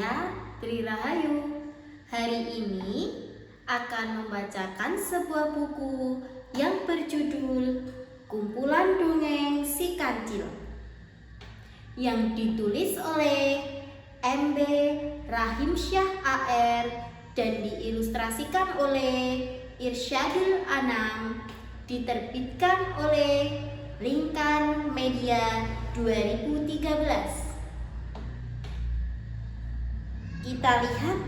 Saya Tri Rahayu. Hari ini akan membacakan sebuah buku yang berjudul Kumpulan Dongeng Si Kancil yang ditulis oleh MB Rahimsyah AR dan diilustrasikan oleh Irsyadul Anam, diterbitkan oleh Lingkar Media 2013. Kita lihat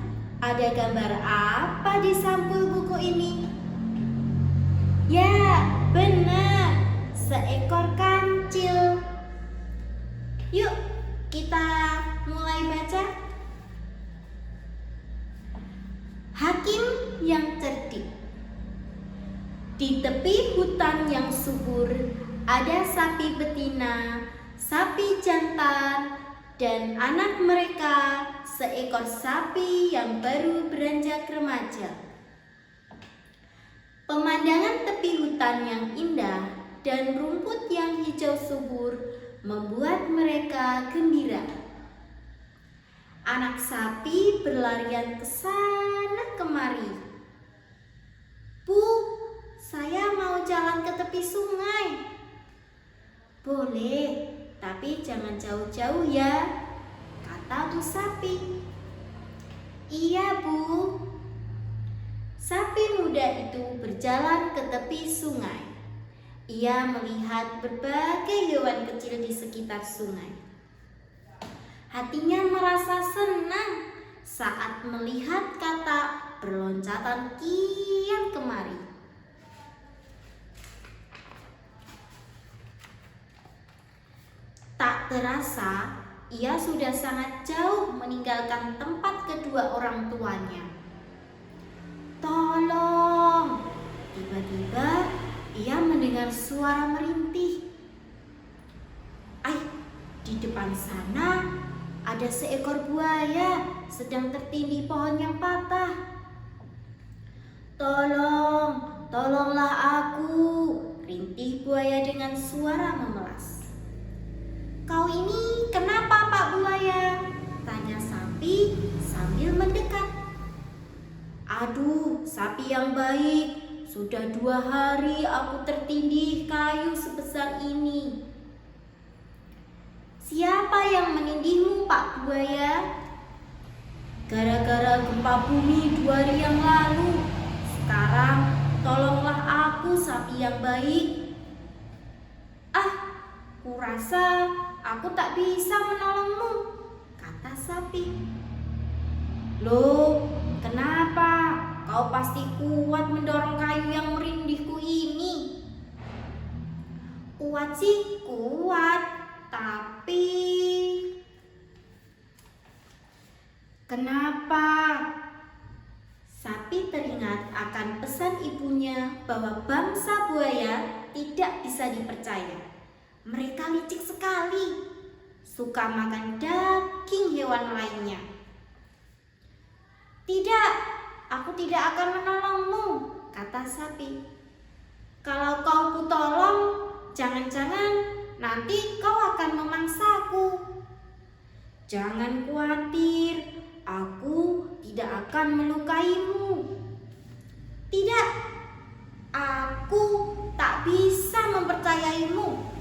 ada gambar apa di sampul buku ini. Ya, benar, seekor kancil. Yuk, kita mulai baca. Hakim yang cerdik. Di tepi hutan yang subur ada sapi betina, sapi jantan, dan anak mereka, seekor sapi yang baru beranjak remaja. Pemandangan tepi hutan yang indah dan rumput yang hijau subur membuat mereka gembira. Anak sapi berlarian ke sana kemari. Bu, saya mau jalan ke tepi sungai. Boleh, tapi jangan jauh-jauh ya, kata Bu Sapi. Iya, Bu. Sapi muda itu berjalan ke tepi sungai. Ia melihat berbagai hewan kecil di sekitar sungai. Hatinya merasa senang saat melihat katak berloncatan kian kemari. Tak terasa, ia sudah sangat jauh meninggalkan tempat kedua orang tuanya. Tolong! Tiba-tiba ia mendengar suara merintih. Di depan sana ada seekor buaya sedang tertindih pohon yang patah. Tolonglah aku, rintih buaya dengan suara memelas. Kau ini kenapa, Pak Buaya? Tanya sapi sambil mendekat. Aduh, sapi yang baik, sudah 2 hari aku tertindih kayu sebesar ini. Siapa yang menindihmu, Pak Buaya? Gara-gara gempa bumi 2 hari yang lalu. Sekarang tolonglah aku, sapi yang baik. Kurasa aku tak bisa menolongmu, kata sapi. Loh, kenapa? Kau pasti kuat mendorong kayu yang merindihku ini. Kuat sih, kuat, tapi kenapa? Sapi teringat akan pesan ibunya bahwa bangsa buaya tidak bisa dipercaya. Mereka licik sekali, suka makan daging hewan lainnya. Tidak, aku tidak akan menolongmu, kata sapi. Kalau kau kutolong, jangan-jangan nanti kau akan memangsaku. Jangan khawatir, aku tidak akan melukaimu. Tidak, aku tak bisa mempercayaimu.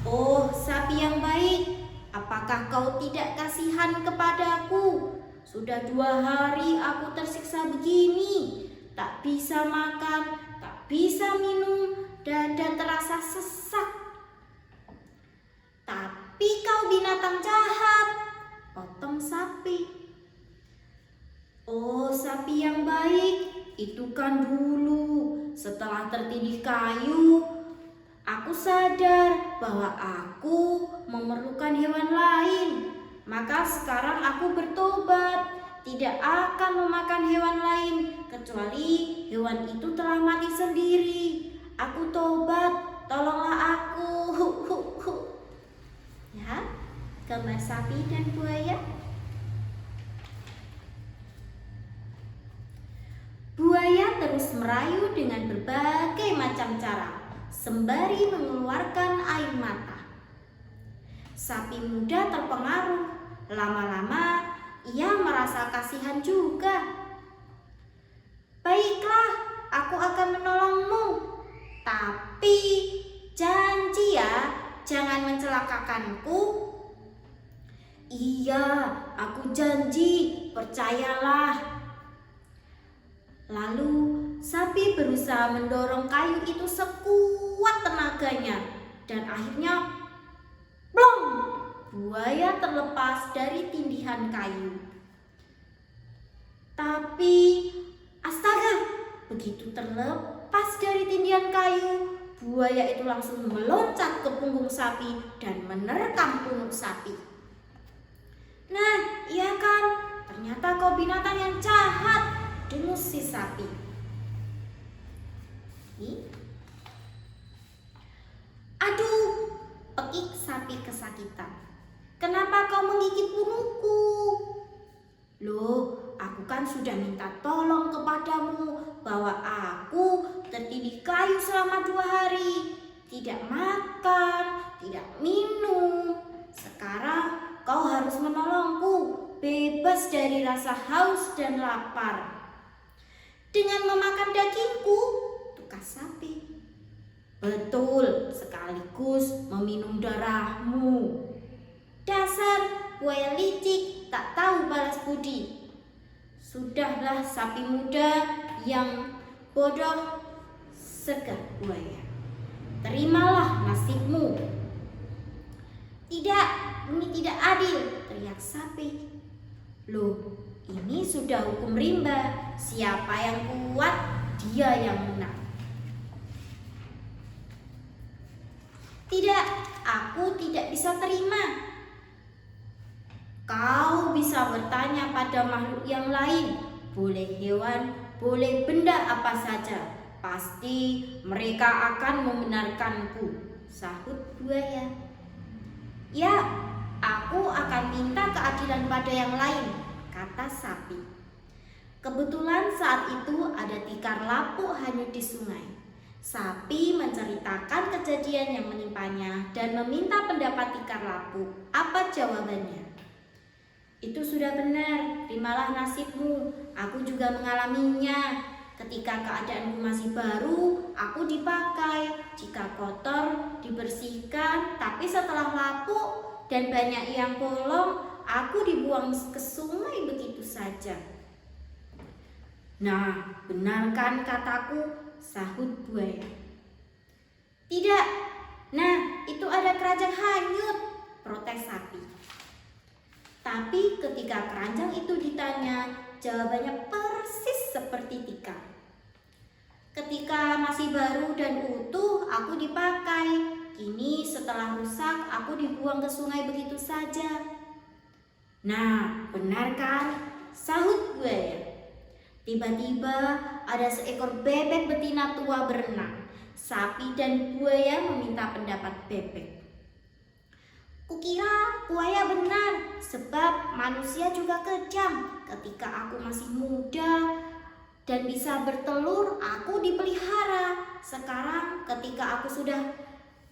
Oh, sapi yang baik, apakah kau tidak kasihan kepadaku? Sudah 2 hari aku tersiksa begini, tak bisa makan, tak bisa minum, dada terasa sesak. Tapi kau binatang jahat, potong sapi. Oh, sapi yang baik, itu kan dulu setelah tertindih kayu, aku sadar bahwa aku memerlukan hewan lain. Maka sekarang aku bertobat, tidak akan memakan hewan lain kecuali hewan itu telah mati sendiri. Aku tobat, tolonglah aku. Ya, gambar sapi dan buaya. Buaya terus merayu dengan berbagai macam cara, sembari mengeluarkan air mata. Sapi muda terpengaruh. Lama-lama rasa kasihan juga. Baiklah, aku akan menolongmu. Tapi janji ya, jangan mencelakakanku. Iya, aku janji, percayalah. Lalu sapi berusaha mendorong kayu itu sekuat tenaganya dan akhirnya plong, buaya terlepas dari tindihan kayu. Tapi astaga, begitu terlepas dari tindihan kayu, buaya itu langsung meloncat ke punggung sapi dan menerkam punuk sapi. Nah, iya kan? Ternyata kau binatang yang jahat, dengus si sapi. Aduh, pekik sapi kesakitan. Kenapa kau menggigit punukku? Loh, aku kan sudah minta tolong kepadamu bahwa aku tertindih kayu selama 2 hari. Tidak makan, tidak minum. Sekarang kau harus menolongku bebas dari rasa haus dan lapar dengan memakan dagingku, tukas sapi. Betul, sekaligus meminum darahmu. Dasar buaya licik, tak tahu balas budi. Sudahlah sapi muda yang bodoh, segar buaya. Terimalah nasibmu. Tidak, ini tidak adil, teriak sapi. Loh, ini sudah hukum rimba. Siapa yang kuat, dia yang menang. Tidak, aku tidak bisa terima. Kau bisa bertanya pada makhluk yang lain. Boleh hewan, boleh benda apa saja. Pasti mereka akan membenarkanku, sahut buaya. Ya, aku akan minta keadilan pada yang lain, kata sapi. Kebetulan saat itu ada tikar lapuk hanyut di sungai. Sapi menceritakan kejadian yang menimpanya dan meminta pendapat tikar lapuk. Apa jawabannya? Itu sudah benar, terimalah nasibmu. Aku juga mengalaminya. Ketika keadaanku masih baru, aku dipakai. Jika kotor, dibersihkan. Tapi setelah lapuk dan banyak yang bolong, aku dibuang ke sungai begitu saja. Nah, benar kan kataku, sahut buaya. Tidak, nah itu ada keranjang hanyut, protes sapi. Tapi ketika keranjang itu ditanya, jawabannya persis seperti tikar. Ketika masih baru dan utuh, aku dipakai. Kini setelah rusak, aku dibuang ke sungai begitu saja. Nah, benar kan? Sahut buaya. Tiba-tiba ada seekor bebek betina tua berenang. Sapi dan buaya meminta pendapat bebek. Kukira buaya benar, sebab manusia juga kejam. Ketika aku masih muda dan bisa bertelur, aku dipelihara. Sekarang ketika aku sudah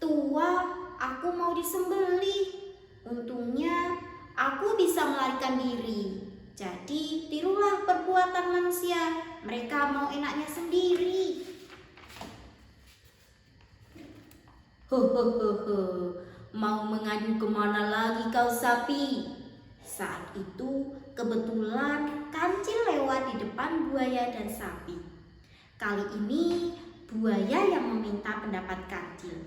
tua, aku mau disembelih. Untungnya aku bisa melarikan diri. Jadi tirulah perbuatan manusia, mereka mau enaknya sendiri. Hohohoho, mau mengadu kemana lagi kau sapi? Saat itu kebetulan kancil lewat di depan buaya dan sapi. Kali ini buaya yang meminta pendapat kancil.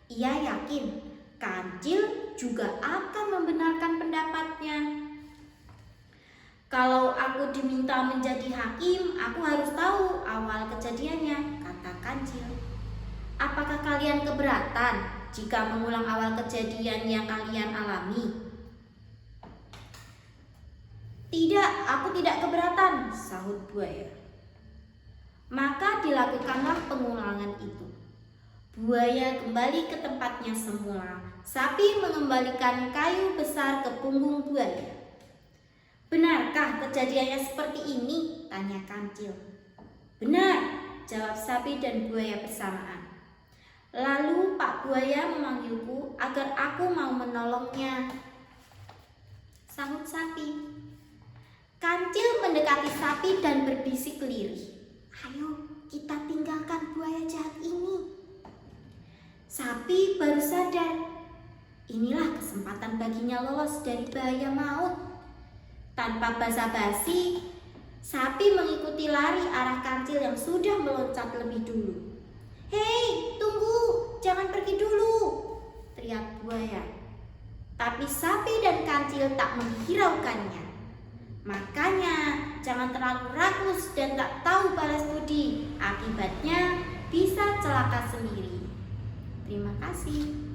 Ia yakin kancil juga akan membenarkan pendapatnya. Kalau aku diminta menjadi hakim, aku harus tahu awal kejadiannya, kata kancil. Apakah kalian keberatan jika mengulang awal kejadian yang kalian alami? Tidak, aku tidak keberatan, sahut buaya. Maka dilakukanlah pengulangan itu. Buaya kembali ke tempatnya semula. Sapi mengembalikan kayu besar ke punggung buaya. Benarkah kejadiannya seperti ini? Tanya kancil. Benar, jawab sapi dan buaya bersamaan. Lalu Pak Buaya memanggilku agar aku mau menolongnya, sahut sapi. Kancil mendekati sapi dan berbisik lirih. Ayo, kita tinggalkan buaya jahat ini. Sapi baru sadar. Inilah kesempatan baginya lolos dari bahaya maut. Tanpa basa-basi, sapi mengikuti lari arah kancil yang sudah meloncat lebih dulu. Hei, tunggu, jangan pergi dulu, teriak buaya. Tapi sapi dan kancil tak menghiraukannya. Makanya jangan terlalu rakus dan tak tahu balas budi. Akibatnya bisa celaka sendiri. Terima kasih.